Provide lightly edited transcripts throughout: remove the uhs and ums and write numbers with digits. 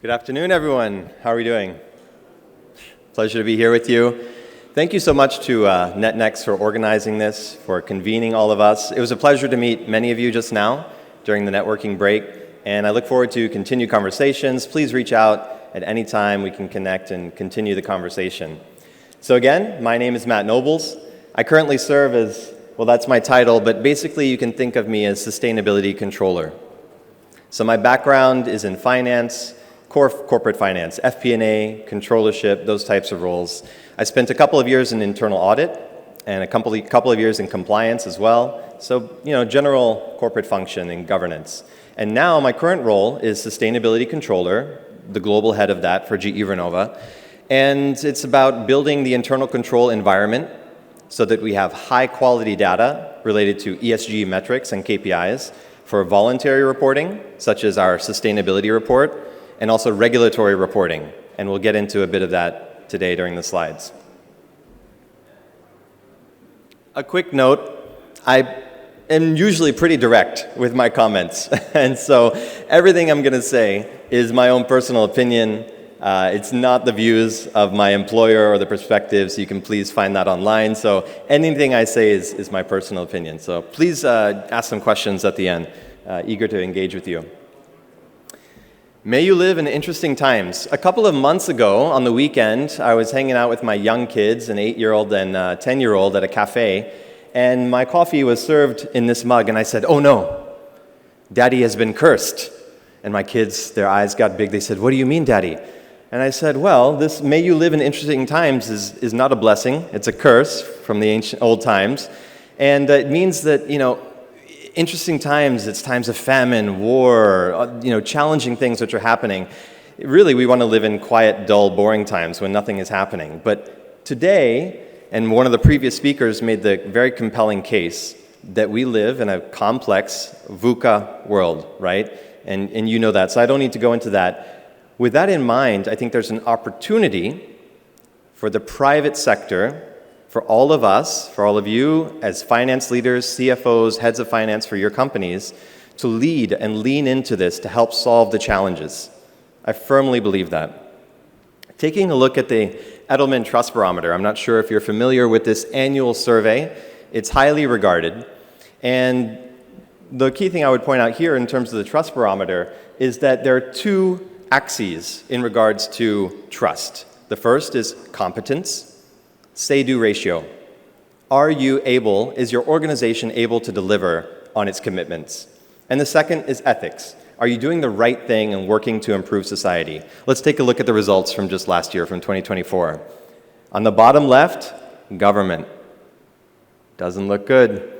Good afternoon, everyone. How are we doing? Pleasure to be here with you. Thank you so much to NetNext for organizing this, for convening all of us. It was a pleasure to meet many of you just now during the networking break, and I look forward to continued conversations. Please reach out at any time. We can connect and continue the conversation. So again, my name is Matt Nobles. I currently serve as, well, that's my title, but basically you can think of me as Sustainability Controller. So my background is in finance, corporate finance, FP&A, controllership, those types of roles. I spent a couple of years in internal audit and a couple of years in compliance as well. So, general corporate function and governance. And now my current role is sustainability controller, the global head of that for GE Vernova. And it's about building the internal control environment so that we have high quality data related to ESG metrics and KPIs for voluntary reporting, such as our sustainability report, and also regulatory reporting, and we'll get into a bit of that today during the slides. A quick note, I am usually pretty direct with my comments, and so everything I'm going to say is my own personal opinion. It's not the views of my employer or the perspectives. You can please find that online, so anything I say is my personal opinion. So please ask some questions at the end. Eager to engage with you. May you live in interesting times. A couple of months ago, on the weekend, I was hanging out with my young kids, an 8-year-old and a 10-year-old at a cafe, and my coffee was served in this mug, and I said, "Oh no, Daddy has been cursed." And my kids, their eyes got big. They said, "What do you mean, Daddy?" And I said, well, this "may you live in interesting times" is not a blessing. It's a curse from the ancient old times. And it means that, interesting times, it's times of famine, war, challenging things which are happening. Really, we want to live in quiet, dull, boring times when nothing is happening. But today, and one of the previous speakers made the very compelling case that we live in a complex VUCA world, right? And you know that, so I don't need to go into that. With that in mind, I think there's an opportunity for the private sector, for all of us, for all of you as finance leaders, CFOs, heads of finance for your companies, to lead and lean into this to help solve the challenges. I firmly believe that. Taking a look at the Edelman Trust Barometer, I'm not sure if you're familiar with this annual survey. It's highly regarded. And the key thing I would point out here in terms of the Trust Barometer is that there are two axes in regards to trust. The first is competence. Say-do ratio. Is your organization able to deliver on its commitments? And the second is ethics. Are you doing the right thing and working to improve society? Let's take a look at the results from just last year, from 2024. On the bottom left, government. Doesn't look good.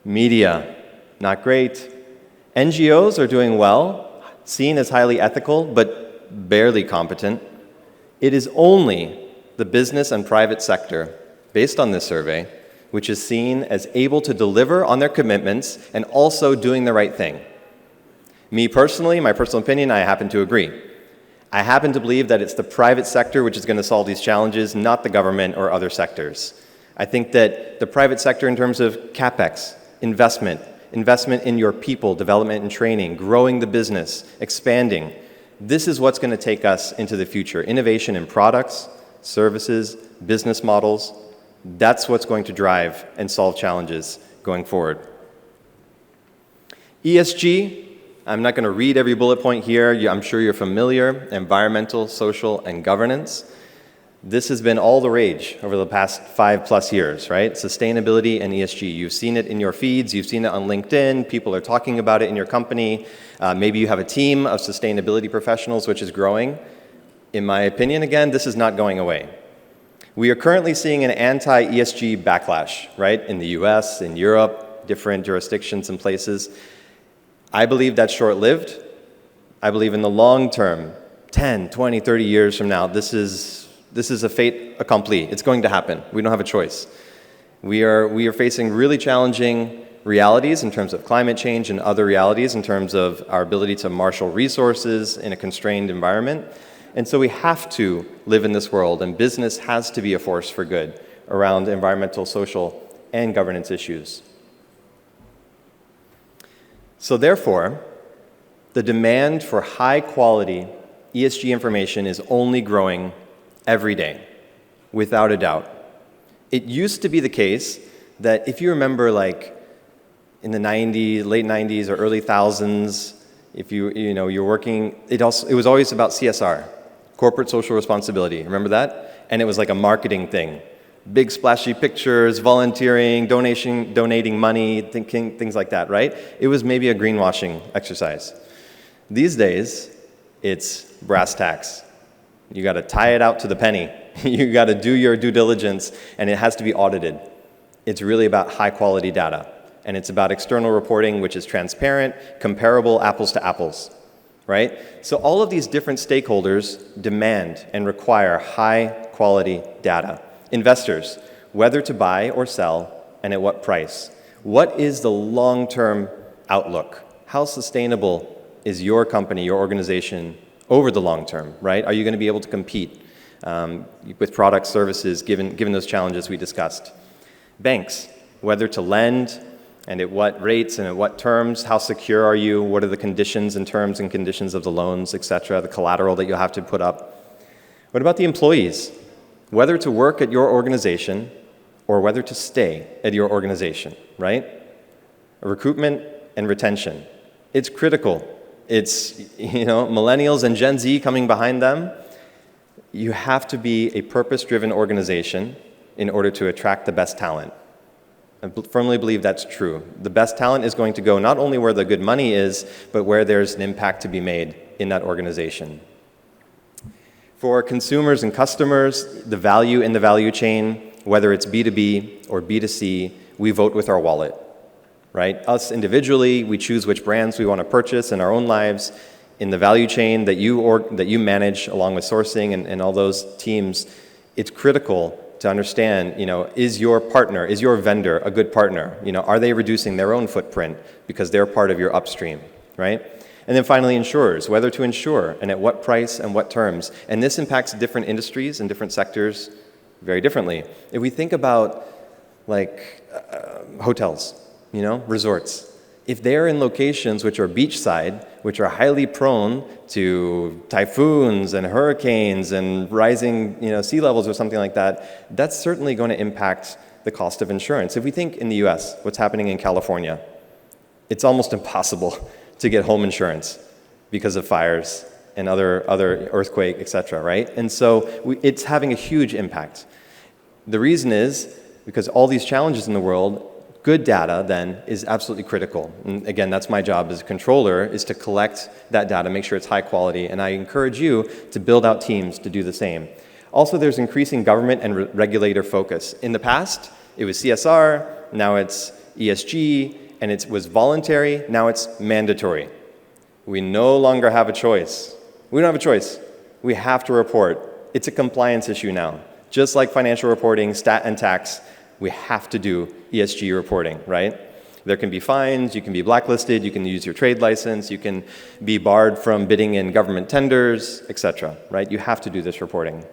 Media, not great. NGOs are doing well, seen as highly ethical, but barely competent. It is only the business and private sector, based on this survey, which is seen as able to deliver on their commitments and also doing the right thing. Me personally, my personal opinion, I happen to agree. I happen to believe that it's the private sector which is going to solve these challenges, not the government or other sectors. I think that the private sector in terms of CapEx, investment in your people, development and training, growing the business, expanding, this is what's going to take us into the future. Innovation in products, services, business models, that's what's going to drive and solve challenges going forward. ESG, I'm not going to read every bullet point here. I'm sure you're familiar. Environmental, social, and governance. This has been all the rage over the past 5+ years, right? Sustainability and ESG. You've seen it in your feeds. You've seen it on LinkedIn. People are talking about it in your company. Maybe you have a team of sustainability professionals, which is growing. In my opinion, again, this is not going away. We are currently seeing an anti-ESG backlash, right? In the US, in Europe, different jurisdictions and places. I believe that's short-lived. I believe in the long term, 10, 20, 30 years from now, this is a fait accompli. It's going to happen. We don't have a choice. We are facing really challenging realities in terms of climate change and other realities in terms of our ability to marshal resources in a constrained environment. And so we have to live in this world, and business has to be a force for good around environmental, social, and governance issues. So therefore, the demand for high quality, ESG information is only growing every day, without a doubt. It used to be the case that if you remember, like in the 90s, late 90s or early thousands, if you're working, it was always about CSR, corporate social responsibility. Remember that? And it was like a marketing thing. Big splashy pictures, volunteering, donating money, things like that, right? It was maybe a greenwashing exercise. These days, it's brass tacks. You got to tie it out to the penny. You got to do your due diligence, and it has to be audited. It's really about high-quality data, and it's about external reporting, which is transparent, comparable, apples to apples, right? So all of these different stakeholders demand and require high-quality data. Investors, whether to buy or sell, and at what price. What is the long-term outlook? How sustainable is your company, your organization, over the long term, right? Are you going to be able to compete with product services given those challenges we discussed? Banks, whether to lend, and at what rates and at what terms, how secure are you, what are the conditions and terms and conditions of the loans, etc., the collateral that you'll have to put up. What about the employees? Whether to work at your organization or whether to stay at your organization, right? Recruitment and retention. It's critical. It's, millennials and Gen Z coming behind them. You have to be a purpose-driven organization in order to attract the best talent. I firmly believe that's true. The best talent is going to go not only where the good money is, but where there's an impact to be made in that organization. For consumers and customers, the value in the value chain, whether it's B2B or B2C, we vote with our wallet, right? Us individually, we choose which brands we want to purchase in our own lives. In the value chain that you manage along with sourcing and all those teams, it's critical to understand, is your partner, is your vendor a good partner? Are they reducing their own footprint because they're part of your upstream, right? And then finally, insurers, whether to insure and at what price and what terms. And this impacts different industries and different sectors very differently. If we think about hotels, resorts, if they're in locations which are beachside, which are highly prone to typhoons and hurricanes and rising sea levels or something like that, that's certainly going to impact the cost of insurance. If we think in the US, what's happening in California, it's almost impossible to get home insurance because of fires and other earthquake, etc., right? And so it's having a huge impact. The reason is because all these challenges in the world, good data then is absolutely critical. And again, that's my job as a controller, is to collect that data, make sure it's high quality, and I encourage you to build out teams to do the same. Also, there's increasing government and regulator focus. In the past, it was CSR, now it's ESG, and it was voluntary, now it's mandatory. We no longer have a choice. We don't have a choice. We have to report. It's a compliance issue now. Just like financial reporting, stat and tax, we have to do ESG reporting, right? There can be fines, you can be blacklisted, you can use your trade license, you can be barred from bidding in government tenders, etc., right? You have to do this reporting.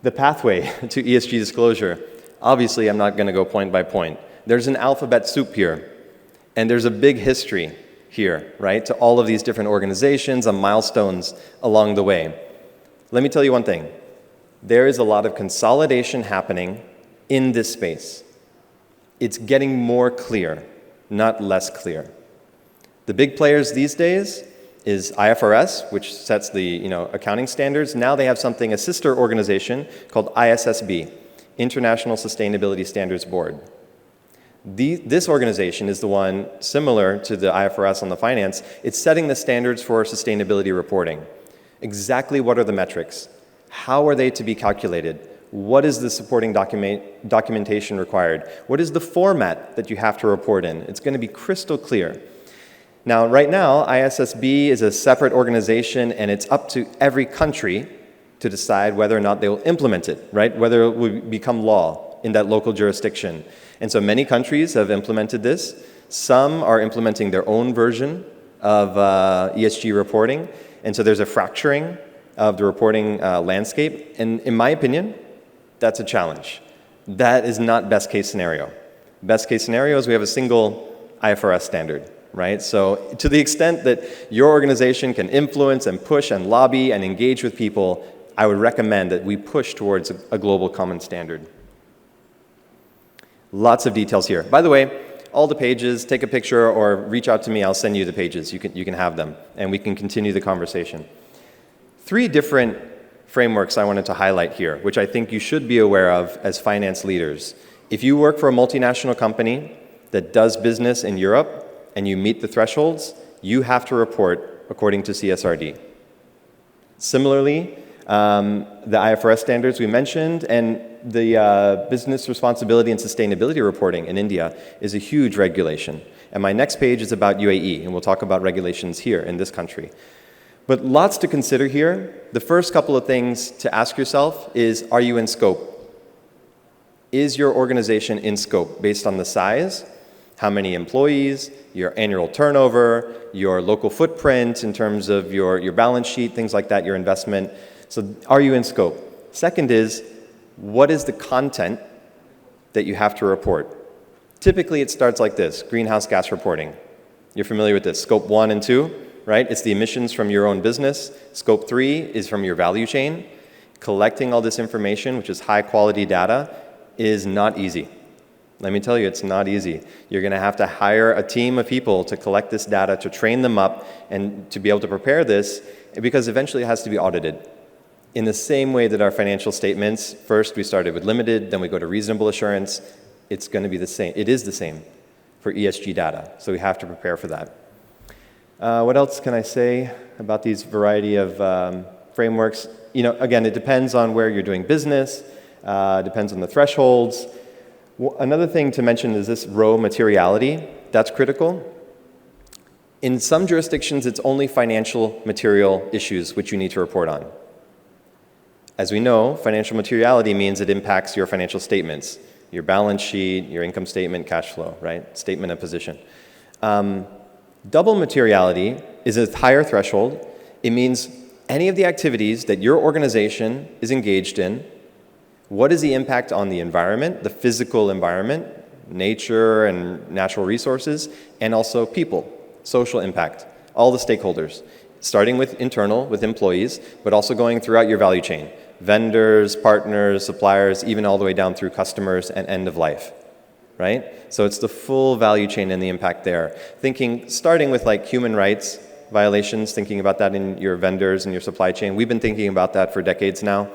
The pathway to ESG disclosure, obviously I'm not going to go point by point. There's an alphabet soup here, and there's a big history here, right, to all of these different organizations and milestones along the way. Let me tell you one thing. There is a lot of consolidation happening in this space. It's getting more clear, not less clear. The big players these days is IFRS, which sets the accounting standards. Now they have something, a sister organization called ISSB, International Sustainability Standards Board. This organization is the one similar to the IFRS on the finance. It's setting the standards for sustainability reporting. Exactly what are the metrics? How are they to be calculated? What is the supporting documentation required? What is the format that you have to report in? It's going to be crystal clear. Now, right now, ISSB is a separate organization, and it's up to every country to decide whether or not they will implement it, right? Whether it will become law in that local jurisdiction. And so many countries have implemented this. Some are implementing their own version of ESG reporting. And so there's a fracturing of the reporting landscape. And in my opinion, that's a challenge. That is not best case scenario. Best case scenario is we have a single IFRS standard, right? So to the extent that your organization can influence and push and lobby and engage with people, I would recommend that we push towards a global common standard. Lots of details here. By the way, all the pages, take a picture or reach out to me, I'll send you the pages. You can have them, and we can continue the conversation. 3 different frameworks I wanted to highlight here, which I think you should be aware of as finance leaders. If you work for a multinational company that does business in Europe and you meet the thresholds, you have to report according to CSRD. Similarly, the IFRS standards we mentioned and the business responsibility and sustainability reporting in India is a huge regulation. And my next page is about UAE, and we'll talk about regulations here in this country. But lots to consider here. The first couple of things to ask yourself is, are you in scope? Is your organization in scope based on the size, how many employees, your annual turnover, your local footprint in terms of your balance sheet, things like that, your investment. So are you in scope? Second is, what is the content that you have to report? Typically, it starts like this, greenhouse gas reporting. You're familiar with this, scope 1 and 2, right? It's the emissions from your own business. Scope 3 is from your value chain. Collecting all this information, which is high quality data, is not easy. Let me tell you, it's not easy. You're going to have to hire a team of people to collect this data, to train them up, and to be able to prepare this, because eventually it has to be audited. In the same way that our financial statements, first we started with limited, then we go to reasonable assurance, it's going to be the same. It is the same for ESG data, so we have to prepare for that. What else can I say about these variety of frameworks? You know, again, it depends on where you're doing business, depends on the thresholds. Another thing to mention is this row materiality. That's critical. In some jurisdictions, it's only financial material issues which you need to report on. As we know, financial materiality means it impacts your financial statements, your balance sheet, your income statement, cash flow, right? Statement of position. Double materiality is a higher threshold. It means any of the activities that your organization is engaged in, what is the impact on the environment, the physical environment, nature and natural resources, and also people, social impact, all the stakeholders, starting with internal, with employees, but also going throughout your value chain. Vendors, partners, suppliers, even all the way down through customers and end of life, right? So it's the full value chain and the impact there. Starting with like human rights violations, thinking about that in your vendors and your supply chain. We've been thinking about that for decades now.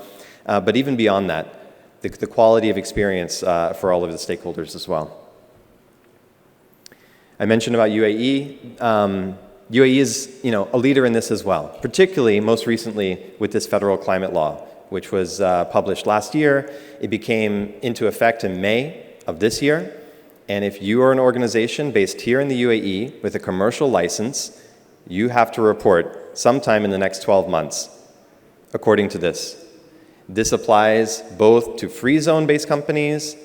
But even beyond that, the quality of experience for all of the stakeholders as well. I mentioned about UAE. UAE is, a leader in this as well, particularly most recently with this federal climate law, which was published last year. It became into effect in May of this year. And if you are an organization based here in the UAE with a commercial license, you have to report sometime in the next 12 months, according to this. This applies both to free zone-based companies,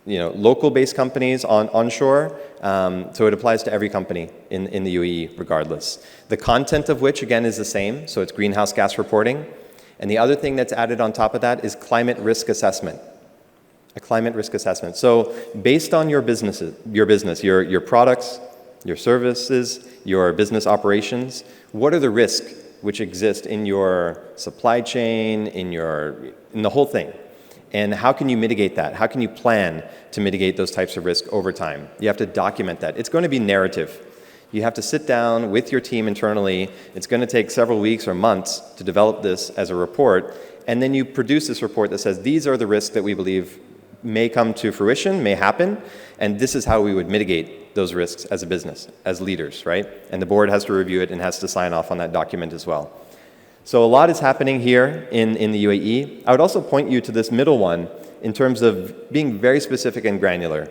local-based companies onshore, so it applies to every company in the UAE regardless. The content of which, again, is the same, so it's greenhouse gas reporting. And the other thing that's added on top of that is climate risk assessment. A climate risk assessment. So based on your business, your products, your services, your business operations, what are the risks which exist in your supply chain, in the whole thing? And how can you mitigate that? How can you plan to mitigate those types of risks over time? You have to document that. It's going to be narrative. You have to sit down with your team internally. It's going to take several weeks or months to develop this as a report. And then you produce this report that says, these are the risks that we believe may come to fruition, may happen, and this is how we would mitigate those risks as a business, as leaders, right? And the board has to review it and has to sign off on that document as well. So a lot is happening here in the UAE. I would also point you to this middle one in terms of being very specific and granular.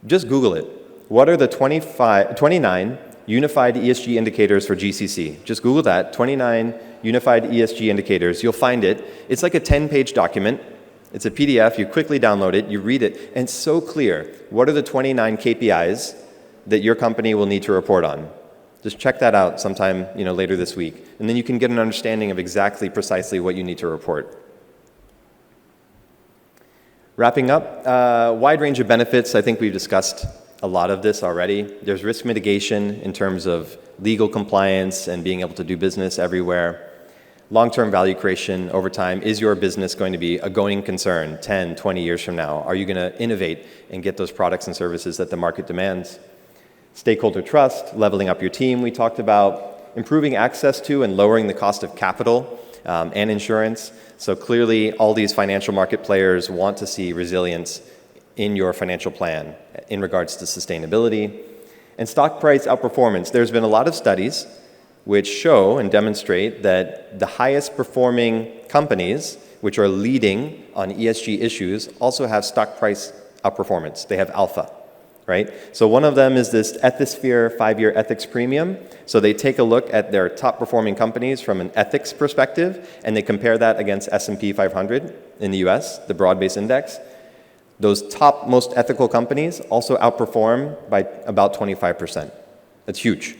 Just Google it. What are the 29 unified ESG indicators for GCC? Just Google that, 29 unified ESG indicators. You'll find it. It's like a 10-page document. It's a PDF. You quickly download it. You read it. And it's so clear. What are the 29 KPIs that your company will need to report on? Just check that out sometime later this week. And then you can get an understanding of exactly, precisely what you need to report. Wrapping up, wide range of benefits I think we've discussed a lot of this already. There's risk mitigation in terms of legal compliance and being able to do business everywhere. Long-term value creation over time. Is your business going to be a going concern 10, 20 years from now? Are you going to innovate and get those products and services that the market demands? Stakeholder trust, leveling up your team, we talked about. Improving access to and lowering the cost of capital and insurance. So clearly, all these financial market players want to see resilience in your financial plan in regards to sustainability. And stock price outperformance. There's been a lot of studies which show and demonstrate that the highest performing companies, which are leading on ESG issues, also have stock price outperformance. They have alpha, right? So one of them is this Ethisphere 5-year ethics premium. So they take a look at their top performing companies from an ethics perspective, and they compare that against S&P 500 in the US, the broad-based index. Those top most ethical companies also outperform by about 25%. That's huge.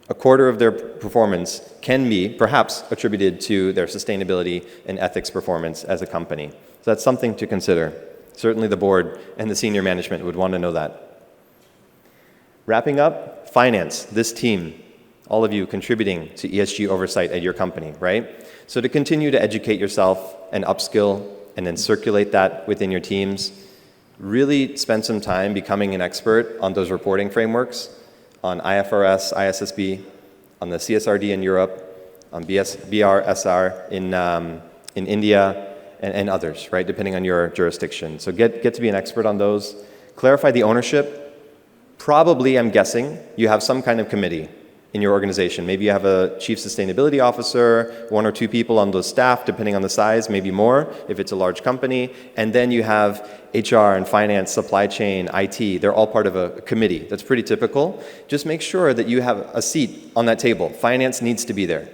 A quarter of their performance can be perhaps attributed to their sustainability and ethics performance as a company. So that's something to consider. Certainly the board and the senior management would want to know that. Wrapping up, finance, this team, all of you contributing to ESG oversight at your company, right? So to continue to educate yourself and upskill and then circulate that within your teams, really spend some time becoming an expert on those reporting frameworks, on IFRS, ISSB, on the CSRD in Europe, on BRSR in India, and others, right, depending on your jurisdiction. So get to be an expert on those. Clarify the ownership. Probably, I'm guessing, you have some kind of committee in your organization. Maybe you have a chief sustainability officer, 1 or 2 people on those staff, depending on the size, maybe more if it's a large company. And then you have HR and finance, supply chain, IT. They're all part of a committee. That's pretty typical. Just make sure that you have a seat on that table. Finance needs to be there.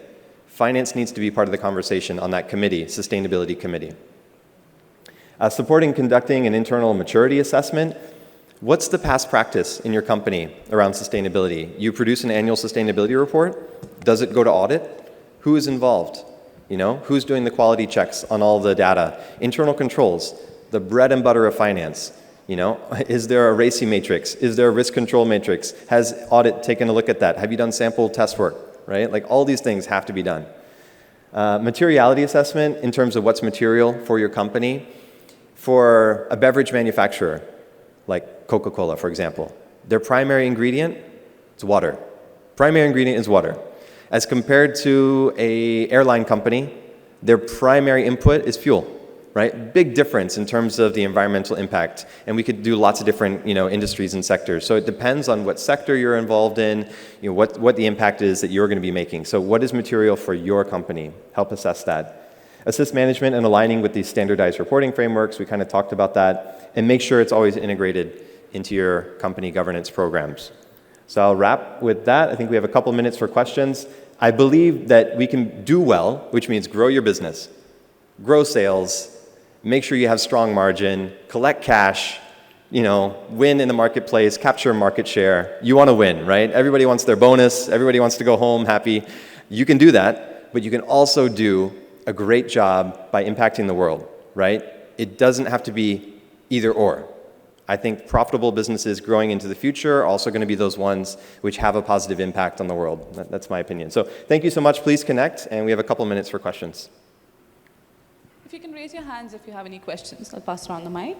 Finance needs to be part of the conversation on that committee, sustainability committee. Supporting conducting an internal maturity assessment. What's the past practice in your company around sustainability? You produce an annual sustainability report. Does it go to audit? Who is involved? You know, who's doing the quality checks on all the data? Internal controls, the bread and butter of finance. You know, is there a RACI matrix? Is there a risk control matrix? Has audit taken a look at that? Have you done sample test work, right? Like all these things have to be done. Materiality assessment in terms of what's material for your company. For a beverage manufacturer, like Coca-Cola, for example, their primary ingredient is water. Primary ingredient is water. As compared to an airline company, their primary input is fuel, right? Big difference in terms of the environmental impact. And we could do lots of different, industries and sectors. So it depends on what sector you're involved in, what the impact is that you're going to be making. So what is material for your company? Help assess that. Assist management and aligning with these standardized reporting frameworks. We kind of talked about that. And make sure it's always integrated into your company governance programs. So I'll wrap with that. I think we have a couple minutes for questions. I believe that we can do well, which means grow your business, grow sales, make sure you have strong margin, collect cash, win in the marketplace, capture market share. You want to win, right? Everybody wants their bonus. Everybody wants to go home happy. You can do that, but you can also do a great job by impacting the world, right? It doesn't have to be either or. I think profitable businesses growing into the future are also going to be those ones which have a positive impact on the world. That's my opinion. So thank you so much. Please connect, and we have a couple minutes for questions. If you can raise your hands if you have any questions. I'll pass around the mic.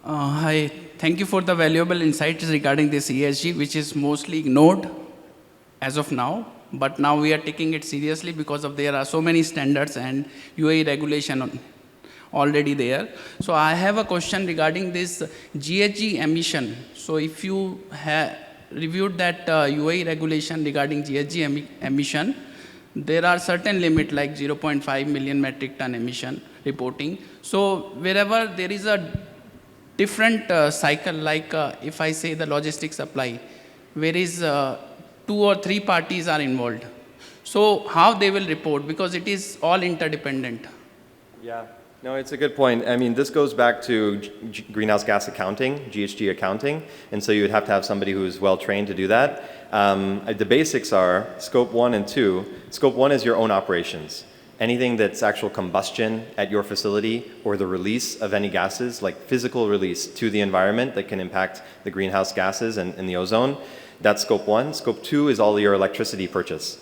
Hi, thank you for the valuable insights regarding this ESG, which is mostly ignored as of now. But now we are taking it seriously because there are so many standards and UAE regulation already there. So I have a question regarding this GHG emission. So if you have reviewed that UAE regulation regarding GHG emission, there are certain limit like 0.5 million metric ton emission reporting. So wherever there is a different cycle, like if I say the logistics supply, where is 2 or 3 parties are involved. So how they will report, because it is all interdependent. Yeah, no, it's a good point. I mean, this goes back to greenhouse gas accounting, GHG accounting, and so you would have to have somebody who's well-trained to do that. The basics are scope 1 and 2. Scope 1 is your own operations. anything that's actual combustion at your facility or the release of any gases, like physical release to the environment that can impact the greenhouse gases and the ozone, that's scope 1. Scope 2 is all your electricity purchase.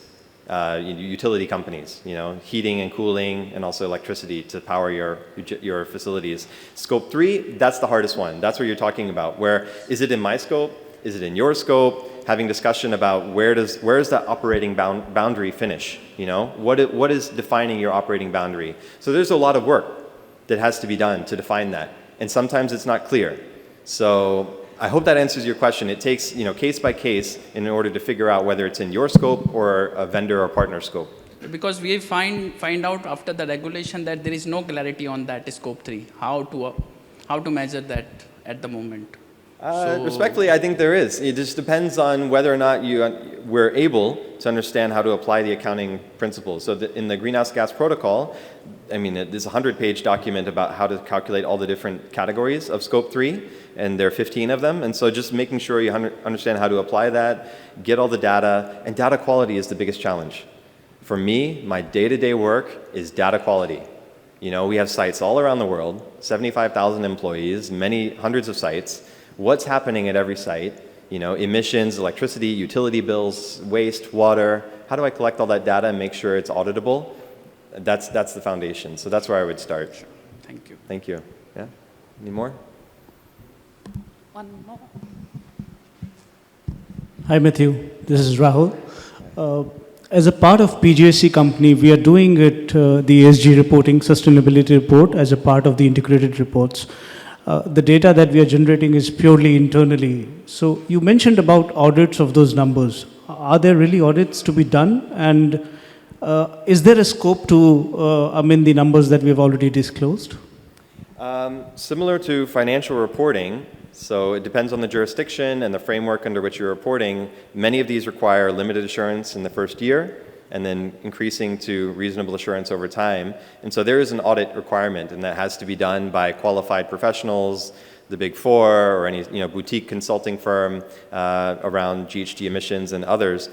Utility companies, heating and cooling and also electricity to power your facilities. Scope 3, that's the hardest one. That's what you're talking about. Where is it in my scope? Is it in your scope? Having discussion about where is that operating boundary finish? What is defining your operating boundary? So there's a lot of work that has to be done to define that. And sometimes it's not clear. So I hope that answers your question. It takes case by case in order to figure out whether it's in your scope or a vendor or partner scope. Because we find out after the regulation that there is no clarity on that scope 3, how to measure that at the moment. Respectfully, I think there is. It just depends on whether or not we're able to understand how to apply the accounting principles. So in the greenhouse gas protocol, there's a 100-page document about how to calculate all the different categories of scope 3, and there are 15 of them. And so just making sure you understand how to apply that, get all the data, and data quality is the biggest challenge. For me, my day-to-day work is data quality. We have sites all around the world, 75,000 employees, hundreds of sites. What's happening at every site, emissions, electricity, utility bills, waste, water. How do I collect all that data and make sure it's auditable? That's the foundation. So that's where I would start. Sure. Thank you. Thank you. Yeah? Any more? One more. Hi, Matthew. This is Rahul. As a part of PGSC company, we are doing it, the ESG reporting, sustainability report, as a part of the integrated reports. The data that we are generating is purely internally. So you mentioned about audits of those numbers. Are there really audits to be done? And is there a scope to amend the numbers that we have already disclosed? Similar to financial reporting, so it depends on the jurisdiction and the framework under which you're reporting. Many of these require limited assurance in the first year, and then increasing to reasonable assurance over time. And so there is an audit requirement, and that has to be done by qualified professionals, the Big Four, or any boutique consulting firm around GHG emissions and others.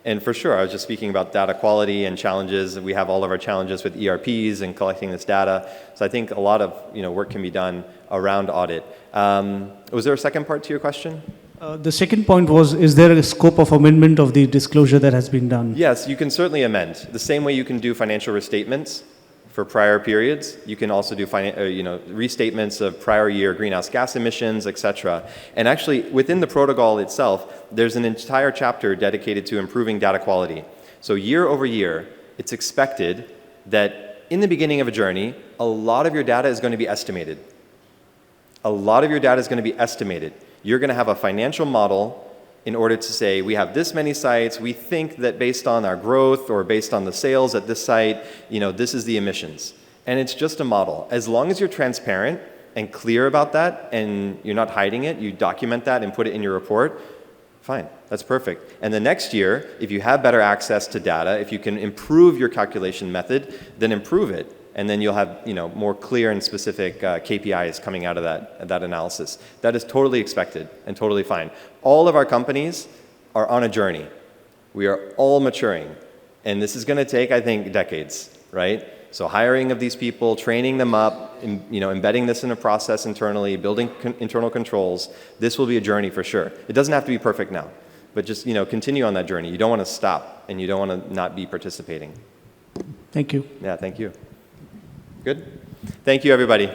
And for sure, I was just speaking about data quality and challenges. We have all of our challenges with ERPs and collecting this data. So I think a lot of work can be done around audit. Was there a second part to your question? The second point was, is there a scope of amendment of the disclosure that has been done? Yes, you can certainly amend. The same way you can do financial restatements for prior periods, you can also do restatements of prior year greenhouse gas emissions, etc. And actually, within the protocol itself, there's an entire chapter dedicated to improving data quality. So year over year, it's expected that in the beginning of a journey, a lot of your data is going to be estimated. A lot of your data is going to be estimated. You're going to have a financial model in order to say, we have this many sites, we think that based on our growth or based on the sales at this site, this is the emissions. And it's just a model. As long as you're transparent and clear about that and you're not hiding it, you document that and put it in your report, fine, that's perfect. And the next year, if you have better access to data, if you can improve your calculation method, then improve it. And then you'll have more clear and specific KPIs coming out of that analysis. That is totally expected and totally fine. All of our companies are on a journey. We are all maturing. And this is going to take, I think, decades, right? So hiring of these people, training them up, embedding this in a process internally, building internal controls, this will be a journey for sure. It doesn't have to be perfect now, but just continue on that journey. You don't want to stop, and you don't want to not be participating. Thank you. Yeah, thank you. Good? Thank you, everybody.